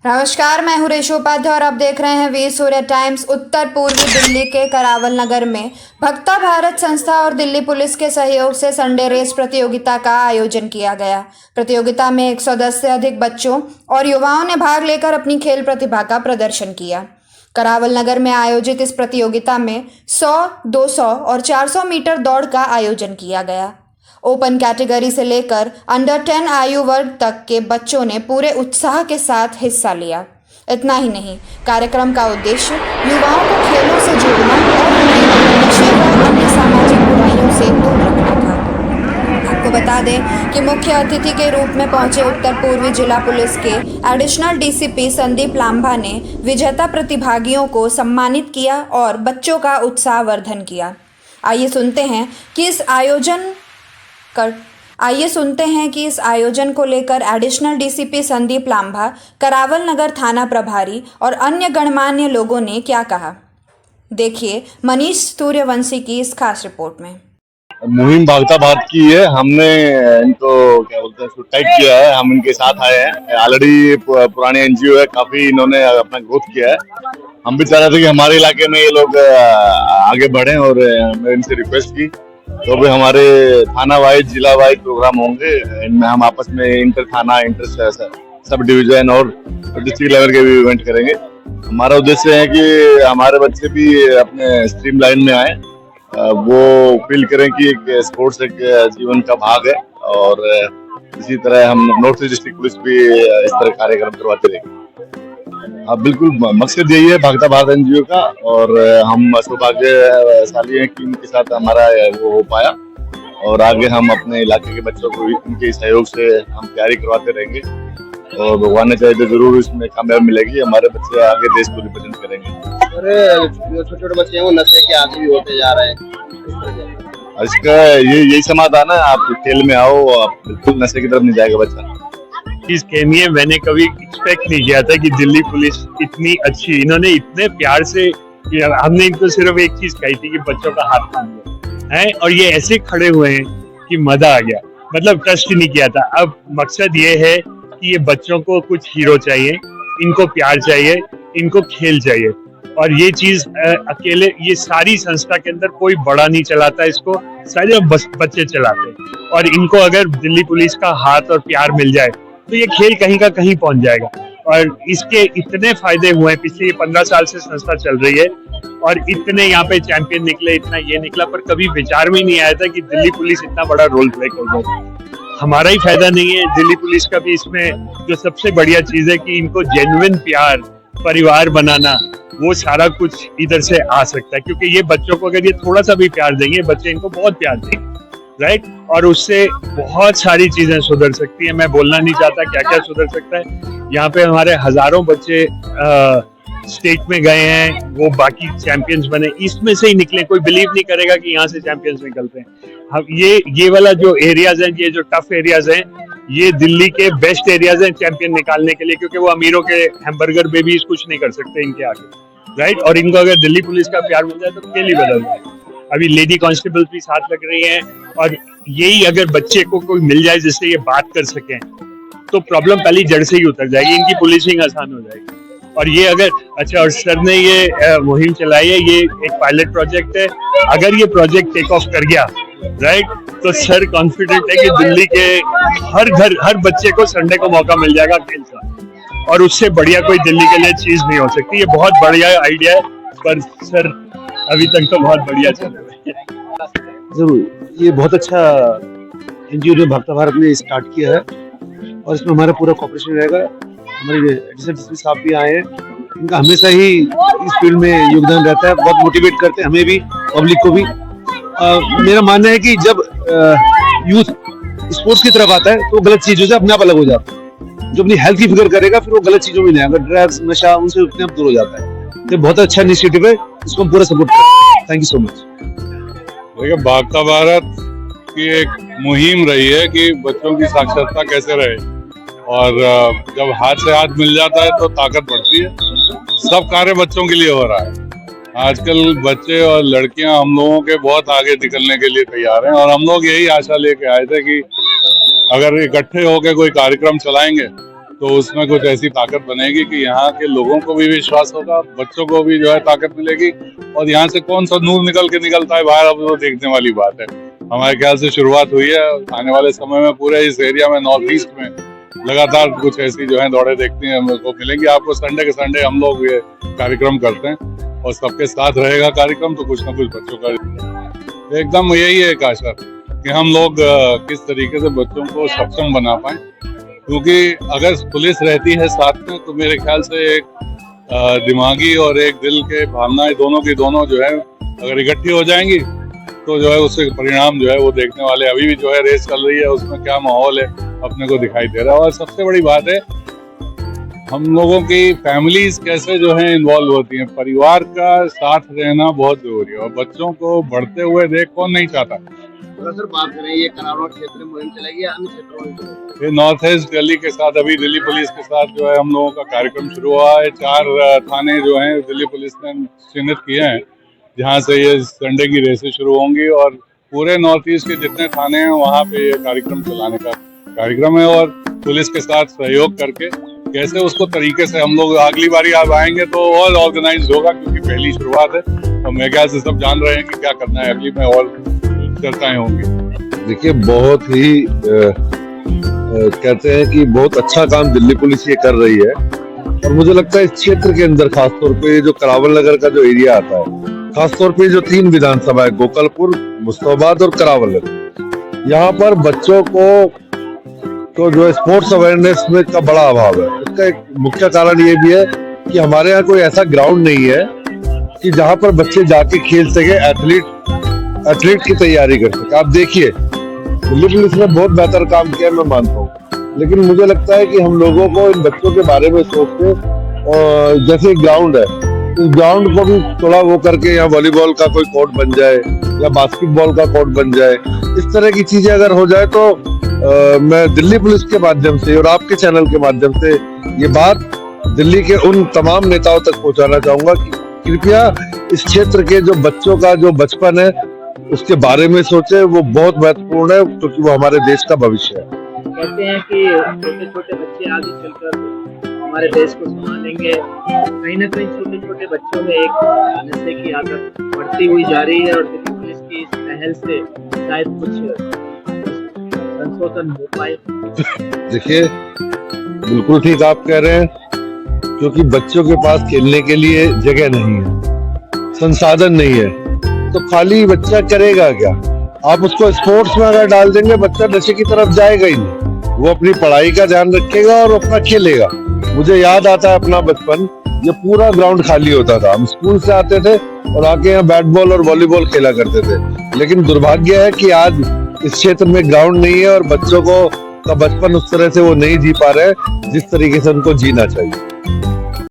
नमस्कार, मैं हूं रेशु उपाध्याय और आप देख रहे हैं वीर सूर्य टाइम्स। उत्तर पूर्वी दिल्ली के करावल नगर में भक्ता भारत संस्था और दिल्ली पुलिस के सहयोग से संडे रेस प्रतियोगिता का आयोजन किया गया। प्रतियोगिता में 110 से अधिक बच्चों और युवाओं ने भाग लेकर अपनी खेल प्रतिभा का प्रदर्शन किया। करावल नगर में आयोजित इस प्रतियोगिता में 100, 200 और 400 मीटर दौड़ का आयोजन किया गया। ओपन कैटेगरी से लेकर अंडर 10 आयु वर्ग तक के बच्चों ने पूरे उत्साह के साथ हिस्सा लिया। इतना ही नहीं, कार्यक्रम का उद्देश्य युवाओं को खेलों से जोड़ना और उन्हें नशे व अन्य सामाजिक बुराइयों से दूर रखना था। आपको बता दें कि मुख्य अतिथि के रूप में पहुंचे उत्तर पूर्वी जिला पुलिस के एडिशनल डीसीपी संदीप लांबा ने विजेता प्रतिभागियों को सम्मानित किया और बच्चों का उत्साहवर्धन किया। आइए सुनते हैं कि इस आयोजन को लेकर एडिशनल डीसीपी संदीप लांबा, करावल नगर थाना प्रभारी और अन्य गणमान्य लोगों ने क्या कहा। देखिए मनीष सूर्यवंशी की इस खास रिपोर्ट में। मुहिम भागता भारत की है। हमने इनको क्या बोलते हैं टाइप किया है। हम इनके साथ आए हैं। ऑलरेडी पुराने एनजीओ है, काफी इन्होंने अपना ग्रोथ किया है। हम भी चाह रहे थे कि हमारे इलाके में ये लोग आगे बढ़े और मैं इनसे रिक्वेस्ट की तो भी हमारे थाना वाइज जिला वाइज प्रोग्राम होंगे। इनमें हम आपस में इंटर थाना, इंटर सब डिवीजन और डिस्ट्रिक्ट लेवल के भी इवेंट करेंगे। हमारा उद्देश्य है कि हमारे बच्चे भी अपने स्ट्रीम लाइन में आए, वो फील करें कि एक स्पोर्ट्स एक जीवन का भाग है। और इसी तरह हम नॉर्थ ईस्ट डिस्ट्रिक्ट पुलिस भी इस तरह कार्यक्रम करवाते रहेंगे। हाँ बिल्कुल, मकसद यही है भागता भारत एनजीओ का, और हम सौभाग्यशाली हैं कि इनके साथ हमारा वो हो पाया। और आगे हम अपने इलाके के बच्चों को इनके सहयोग से हम तैयारी करवाते रहेंगे और भगवान ने चाहे तो जरूर इसमें कामयाबी मिलेगी। हमारे बच्चे आगे देश को रिप्रेजेंट करेंगे। छोटे छोटे बच्चे हैं वो नशे के आदी भी होते जा रहे हैं। इसका यही समाधान है, आप खेल में आओ, आप बिल्कुल नशे की तरफ नहीं जाएगा बच्चा। चीज कहनी है, मैंने कभी एक्सपेक्ट नहीं किया था कि दिल्ली पुलिस इतनी अच्छी, इन्होंने इतने प्यार से, हमने इनको सिर्फ एक चीज कही थी कि बच्चों का हाथ थाम लो है, और ये ऐसे खड़े हुए हैं कि मजा आ गया। मतलब ट्रस्ट ही नहीं किया था। अब मकसद ये है कि ये बच्चों को कुछ हीरो चाहिए, इनको प्यार चाहिए, इनको खेल चाहिए। और ये चीज अकेले, ये सारी संस्था के अंदर कोई बड़ा नहीं चलाता इसको, सारे बच्चे चलाते हैं। और इनको अगर दिल्ली पुलिस का हाथ और प्यार मिल जाए तो ये खेल कहीं का कहीं पहुंच जाएगा। और इसके इतने फायदे हुए हैं। पिछले 15 साल से संस्था चल रही है और इतने यहाँ पे चैंपियन निकले, इतना ये निकला, पर कभी विचार में नहीं आया था कि दिल्ली पुलिस इतना बड़ा रोल प्ले कर जाए। हमारा ही फायदा नहीं है, दिल्ली पुलिस का भी इसमें जो सबसे बढ़िया चीज है कि इनको जेन्युइन प्यार, परिवार बनाना, वो सारा कुछ इधर से आ सकता है। क्योंकि ये बच्चों को अगर ये थोड़ा सा भी प्यार देंगे, बच्चे इनको बहुत प्यार देंगे, राइट। और उससे बहुत सारी चीजें सुधर सकती है। मैं बोलना नहीं चाहता क्या क्या सुधर सकता है। यहाँ पे हमारे हजारों बच्चे स्टेट में गए हैं, वो बाकी चैंपियंस बने, इसमें से ही निकले। कोई बिलीव नहीं करेगा कि यहाँ से चैंपियंस निकलते हैं। हम ये वाला जो एरियाज हैं, ये जो टफ एरियाज हैं, ये दिल्ली के बेस्ट एरियाज हैं चैंपियन निकालने के लिए। क्योंकि वो अमीरों के हैमबर्गर बेबीज कुछ नहीं कर सकते इनके आगे, राइट। और इनको अगर दिल्ली पुलिस का प्यार मिल जाए तो खेल ही बदल जाए। अभी लेडी कांस्टेबल भी साथ लग रही हैं, और यही अगर बच्चे को कोई मिल जाए जिससे ये बात कर सकें तो प्रॉब्लम पहली जड़ से ही उतर जाएगी, इनकी पुलिसिंग आसान हो जाएगी। और ये अगर अच्छा, और सर ने ये मुहिम चलाई है, ये एक पायलट प्रोजेक्ट है। अगर ये प्रोजेक्ट टेक ऑफ कर गया, राइट, तो सर कॉन्फिडेंट है कि दिल्ली के हर घर, हर बच्चे को संडे को मौका मिल जाएगा खेल का। और उससे बढ़िया कोई दिल्ली के लिए चीज नहीं हो सकती। ये बहुत बढ़िया आइडिया है, पर सर अभी तक तो बहुत बढ़िया चल रहा है। जरूर, ये बहुत अच्छा एनजीओ जो भक्ता भारत ने स्टार्ट किया है और इसमें हमारा पूरा कोऑपरेशन रहेगा। हमारे एडिशनल डीसीपी साहब भी आए हैं, इनका हमेशा ही इस फील्ड में योगदान रहता है, बहुत मोटिवेट करते हैं हमें भी, पब्लिक को भी। मेरा मानना है कि जब यूथ स्पोर्ट्स की तरफ आता है तो गलत चीजों से अपने आप अलग हो जाता है। जो अपनी हेल्थ की फिक्र करेगा फिर वो गलत चीजों में नहीं आएगा, ड्रग्स, नशा, उनसे अपने आप दूर हो जाता है। तो बहुत अच्छा इनिशिएटिव है, इसको हम पूरा सपोर्ट करते हैं। Thank you so much. देखिए, भागता भारत की एक मुहिम रही है कि बच्चों की साक्षरता कैसे रहे, और जब हाथ से हाथ मिल जाता है तो ताकत बढ़ती है। सब कार्य बच्चों के लिए हो रहा है। आजकल बच्चे और लड़कियां हम लोगों के बहुत आगे निकलने के लिए तैयार हैं, और हम लोग यही आशा लेके आए थे कि अगर इकट्ठे होकर कोई कार्यक्रम चलाएंगे तो उसमें कुछ ऐसी ताकत बनेगी कि यहाँ के लोगों को भी विश्वास होगा, बच्चों को भी जो है ताकत मिलेगी, और यहाँ से कौन सा नूर निकलता है बाहर, अब वो देखने वाली बात है। हमारे ख्याल से शुरुआत हुई है, आने वाले समय में पूरे इस एरिया में, नॉर्थ ईस्ट में लगातार कुछ ऐसी जो है दौड़े देखने हमको मिलेंगी। आपको संडे के संडे हम लोग ये कार्यक्रम करते हैं और सबके साथ रहेगा कार्यक्रम, तो कुछ ना कुछ बच्चों का एकदम यही है एक आशा कि हम लोग किस तरीके से बच्चों को सक्षम बना पाए, क्योंकि अगर पुलिस रहती है साथ में तो मेरे ख्याल से एक दिमागी और एक दिल के भावनाएं दोनों की दोनों जो है अगर इकट्ठी हो जाएंगी तो जो है उससे परिणाम जो है वो देखने वाले। अभी भी जो है रेस चल रही है, उसमें क्या माहौल है अपने को दिखाई दे रहा है। और सबसे बड़ी बात है हम लोगों की फैमिलीज कैसे जो है इन्वॉल्व होती हैं, परिवार का साथ रहना बहुत जरूरी है, और बच्चों को बढ़ते हुए देख कौन नहीं चाहता। सर बात करें, ये करावल क्षेत्र में मुहिम चलेगी या अन्य क्षेत्रों में चलेगी? ये नॉर्थ ईस्ट दिल्ली के साथ, अभी दिल्ली पुलिस के साथ जो है हम लोगों का कार्यक्रम शुरू हुआ है। 4 थाने जो हैं दिल्ली पुलिस ने चिन्हित किए हैं जहाँ से ये संडे की रेसें शुरू होंगी, और पूरे नॉर्थ ईस्ट के जितने थाने हैं वहाँ पे ये कार्यक्रम चलाने का कार्यक्रम है। और पुलिस के साथ सहयोग करके कैसे उसको तरीके से हम लोग अगली बारी आप आएंगे तो और ऑर्गेनाइज होगा, क्योंकि पहली शुरुआत है और मेरे ख्याल से सब जान रहे हैं कि क्या करना है। अगली में और चर्चाएं होंगी। देखिए, बहुत ही कहते हैं कि बहुत अच्छा काम दिल्ली पुलिस ये कर रही है, और मुझे लगता है इस क्षेत्र के अंदर खासतौर पे ये जो करावल नगर का जो एरिया आता है, खासतौर पे जो 3 विधानसभा है, गोकलपुर, मुस्तफाबाद और करावल नगर, यहाँ पर बच्चों को तो जो है स्पोर्ट्स अवेयरनेस में का बड़ा अभाव है। इसका एक मुख्य कारण ये भी है कि हमारे यहाँ कोई ऐसा ग्राउंड नहीं है कि जहाँ पर बच्चे जाके खेल सके, एथलीट की तैयारी कर सके। आप देखिए, दिल्ली पुलिस ने बहुत बेहतर काम किया, मैं मानता हूँ, लेकिन मुझे लगता है कि हम लोगों को इन बच्चों के बारे में सोच के, और जैसे ग्राउंड है, इस ग्राउंड को भी थोड़ा वो करके यहाँ वॉलीबॉल का कोई कोर्ट बन जाए या बास्केटबॉल का कोर्ट बन जाए, इस तरह की चीजें अगर हो जाए तो मैं दिल्ली पुलिस के माध्यम से और आपके चैनल के माध्यम से ये बात दिल्ली के उन तमाम नेताओं तक पहुंचाना चाहूंगा कि कृपया इस क्षेत्र के जो बच्चों का जो बचपन है उसके बारे में सोचे। वो बहुत महत्वपूर्ण है, क्योंकि वो हमारे देश का भविष्य है। कहते हैं कि छोटे छोटे बच्चे आगे चलकर हमारे देश को संभालेंगे। कहीं ना कहीं छोटे छोटे बच्चों में एक नशे की आदत बढ़ती हुई जा रही है, और दिल्ली पुलिस की इस पहल से शायद कुछ संशोधन हो पाए। देखिए, बिल्कुल ठीक आप कह रहे हैं, क्योंकि बच्चों के पास खेलने के लिए जगह नहीं है, संसाधन नहीं है, तो खाली बच्चा करेगा क्या? आप उसको स्पोर्ट्स में अगर डाल देंगे, बच्चा नशे की तरफ जाएगा ही नहीं, वो अपनी पढ़ाई का ध्यान रखेगा और अपना खेलेगा। मुझे याद आता है अपना बचपन, ये पूरा ग्राउंड खाली होता था, हम स्कूल से आते थे और आके यहाँ बैट बॉल और वॉलीबॉल खेला करते थे। लेकिन दुर्भाग्य है कि आज इस क्षेत्र में ग्राउंड नहीं है और बच्चों को का बचपन उस तरह से वो नहीं जी पा रहे जिस तरीके से उनको जीना चाहिए।